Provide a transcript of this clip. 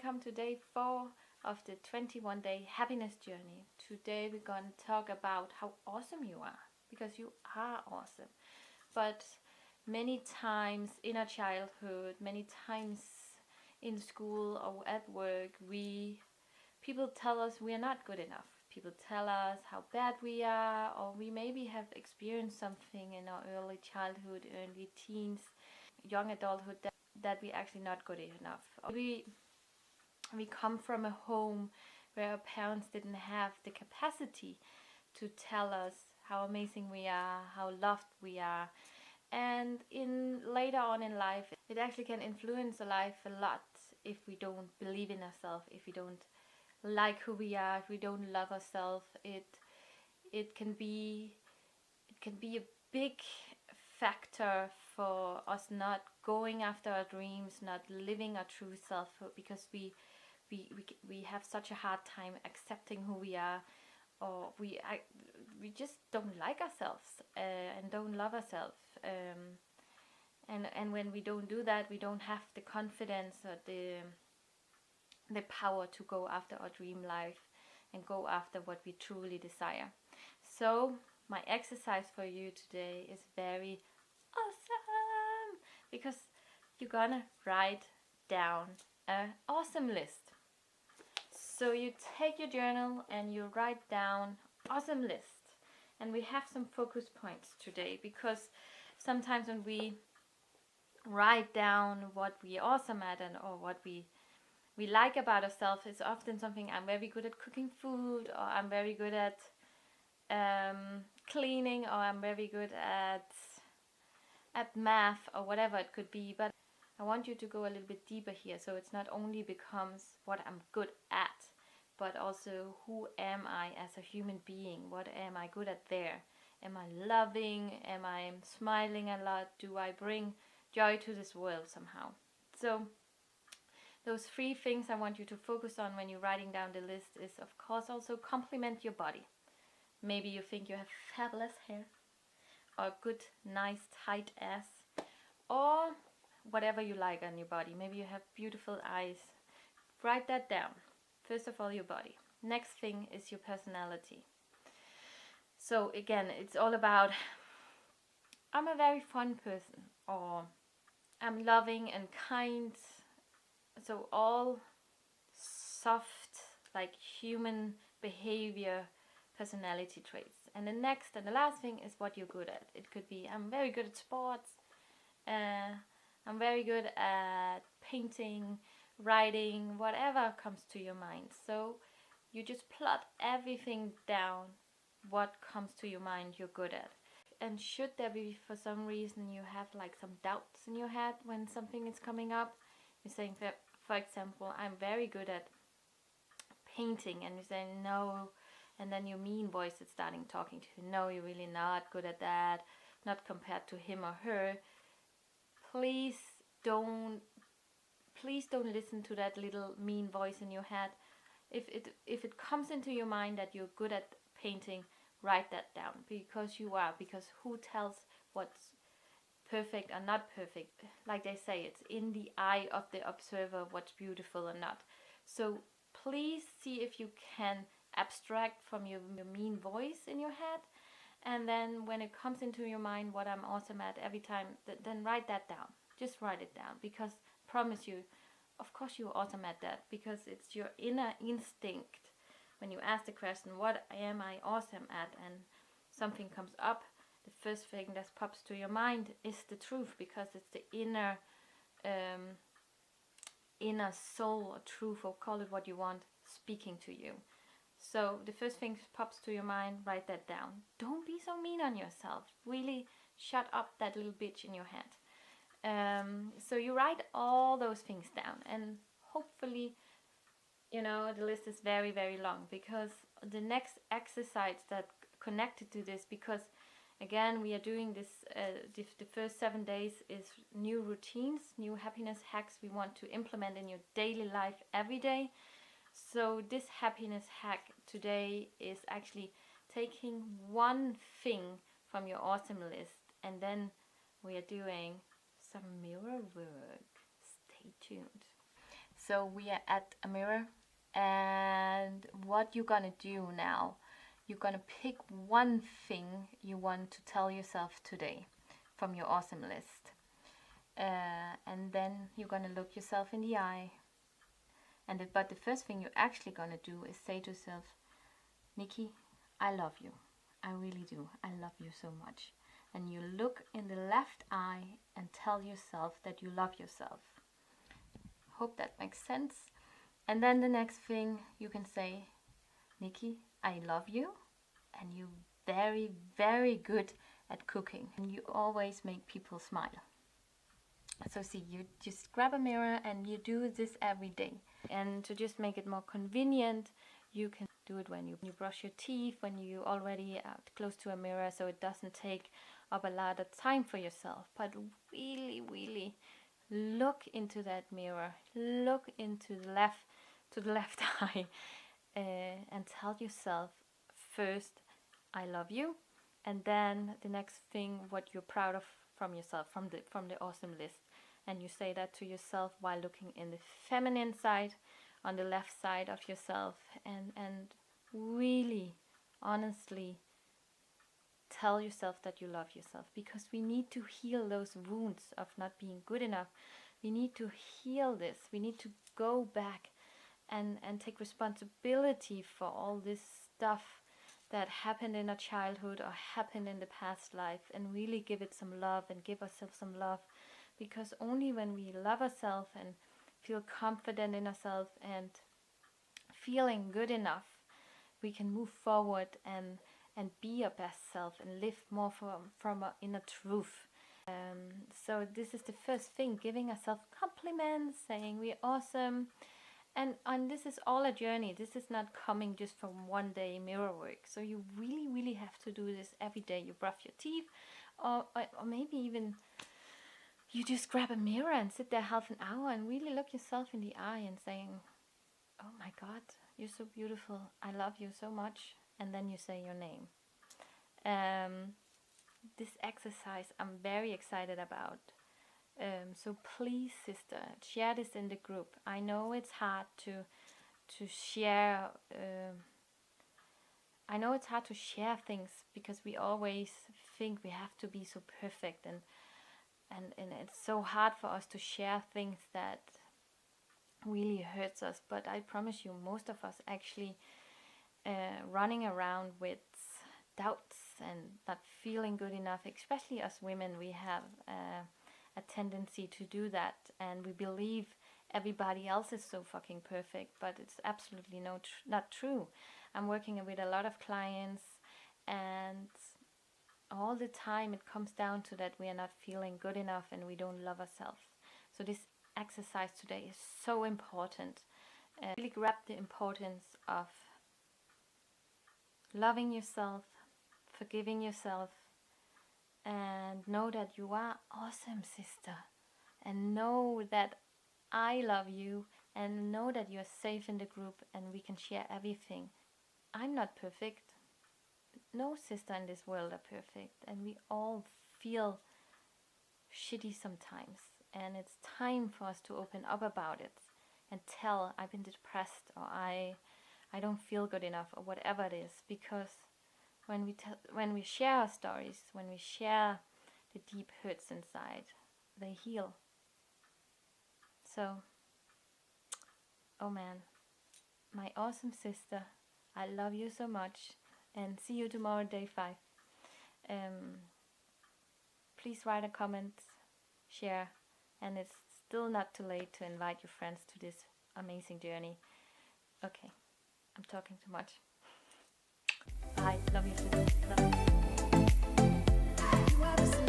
welcome to day 4 of the 21-day happiness journey. Today we're going to talk about how awesome you are, because you are awesome. But many times in our childhood, many times in school or at work, people tell us we are not good enough. People tell us how bad we are, or we maybe have experienced something in our early childhood, early teens, young adulthood that we're actually not good enough. We come from a home where our parents didn't have the capacity to tell us how amazing we are, how loved we are. And later on in life, it actually can influence our life a lot if we don't believe in ourselves, if we don't like who we are, if we don't love ourselves. It can be a big factor for us not going after our dreams, not living our true self, because we have such a hard time accepting who we are, or we just don't like ourselves and don't love ourselves. And when we don't do that, we don't have the confidence or the power to go after our dream life and go after what we truly desire. So my exercise for you today is very awesome, because you're gonna write down an awesome list. So you take your journal and you write down awesome list. And we have some focus points today, because sometimes when we write down what we're awesome at or what we like about ourselves, it's often something: I'm very good at cooking food, or I'm very good at cleaning, or I'm very good at math, or whatever it could be. But I want you to go a little bit deeper here, so it's not only becomes what I'm good at, but also who am I as a human being? What am I good at there? Am I loving? Am I smiling a lot? Do I bring joy to this world somehow? So those 3 things I want you to focus on when you're writing down the list is, of course, also compliment your body. Maybe you think you have fabulous hair, or good, nice, tight ass, or whatever you like on your body. Maybe you have beautiful eyes. Write that down. First of all, your body. Next thing is your personality. So again, it's all about, I'm a very fun person, or I'm loving and kind. So all soft, like human behavior, personality traits. And the next and the last thing is what you're good at. It could be, I'm very good at sports, I'm very good at painting, writing, whatever comes to your mind. So you just plot everything down, what comes to your mind you're good at. And should there be, for some reason, you have like some doubts in your head when something is coming up, you're saying, for example, I'm very good at painting, and you say no, and then your mean voice is starting talking to you, no, you're really not good at that, not compared to him or her. Please don't listen to that little mean voice in your head. If it comes into your mind that you're good at painting, write that down, because you are. Because who tells what's perfect or not perfect? Like they say, it's in the eye of the observer what's beautiful or not. So please see if you can abstract from your mean voice in your head, and then when it comes into your mind what I'm awesome at every time, then write that down. Just write it down, because I promise you, of course you're awesome at that, because it's your inner instinct. When you ask the question, what am I awesome at, and something comes up, the first thing that pops to your mind is the truth, because it's the inner soul or truth, or call it what you want, speaking to you. So the first thing pops to your mind, write that down. Don't be so mean on yourself. Really shut up that little bitch in your head. So you write all those things down, and hopefully, the list is very, very long, because the next exercise that connected to this, because again, we are doing this, the first 7 days is new routines, new happiness hacks we want to implement in your daily life every day. So this happiness hack today is actually taking one thing from your awesome list, and then we are doing some mirror work. Stay tuned. So we are at a mirror, and what you're gonna do now, you're gonna pick one thing you want to tell yourself today from your awesome list. And then you're gonna look yourself in the eye. But the first thing you're actually gonna do is say to yourself, Niki, I love you. I really do. I love you so much. And you look in the left eye and tell yourself that you love yourself. Hope that makes sense. And then the next thing you can say, Niki, I love you, and you're very, very good at cooking, and you always make people smile. So see, you just grab a mirror and you do this every day. And to just make it more convenient, you can do it when you brush your teeth, when you already are close to a mirror, so it doesn't take up a lot of time for yourself. But really, really look into that mirror, look into the left eye, and tell yourself first, I love you, and then the next thing what you're proud of from yourself, from the awesome list. And you say that to yourself while looking in the feminine side, on the left side of yourself, and really honestly tell yourself that you love yourself, because we need to heal those wounds of not being good enough. We need to heal this. We need to go back and take responsibility for all this stuff that happened in our childhood or happened in the past life, and really give it some love and give ourselves some love. Because only when we love ourselves and feel confident in ourselves and feeling good enough, we can move forward and be our best self and live more from our inner truth. So this is the first thing, giving ourselves compliments, saying we're awesome. And this is all a journey. This is not coming just from one day mirror work. So you really, really have to do this every day. You brush your teeth, or maybe even you just grab a mirror and sit there half an hour and really look yourself in the eye and saying, oh my God, you're so beautiful. I love you so much. And then you say your name. This exercise I'm very excited about. So please, sister, share this in the group. I know it's hard to share. I know it's hard to share things because we always think we have to be so perfect, and it's so hard for us to share things that really hurts us. But I promise you, most of us actually running around with doubts and not feeling good enough. Especially us women, we have a tendency to do that, and we believe everybody else is so fucking perfect, but it's absolutely not true. I'm working with a lot of clients, and all the time it comes down to that we are not feeling good enough and we don't love ourselves. So this exercise today is so important. Really grab the importance of loving yourself, forgiving yourself, and know that you are awesome, sister. And know that I love you, and know that you're safe in the group and we can share everything. I'm not perfect. No sister in this world are perfect, and we all feel shitty sometimes. And it's time for us to open up about it and tell, I've been depressed, or I don't feel good enough, or whatever it is. Because when we share our stories, when we share the deep hurts inside, they heal. So, oh man, my awesome sister, I love you so much, and see you tomorrow, day 5. Please write a comment, share, and it's still not too late to invite your friends to this amazing journey. Okay, I'm talking too much. Bye, love you, sister. Love you.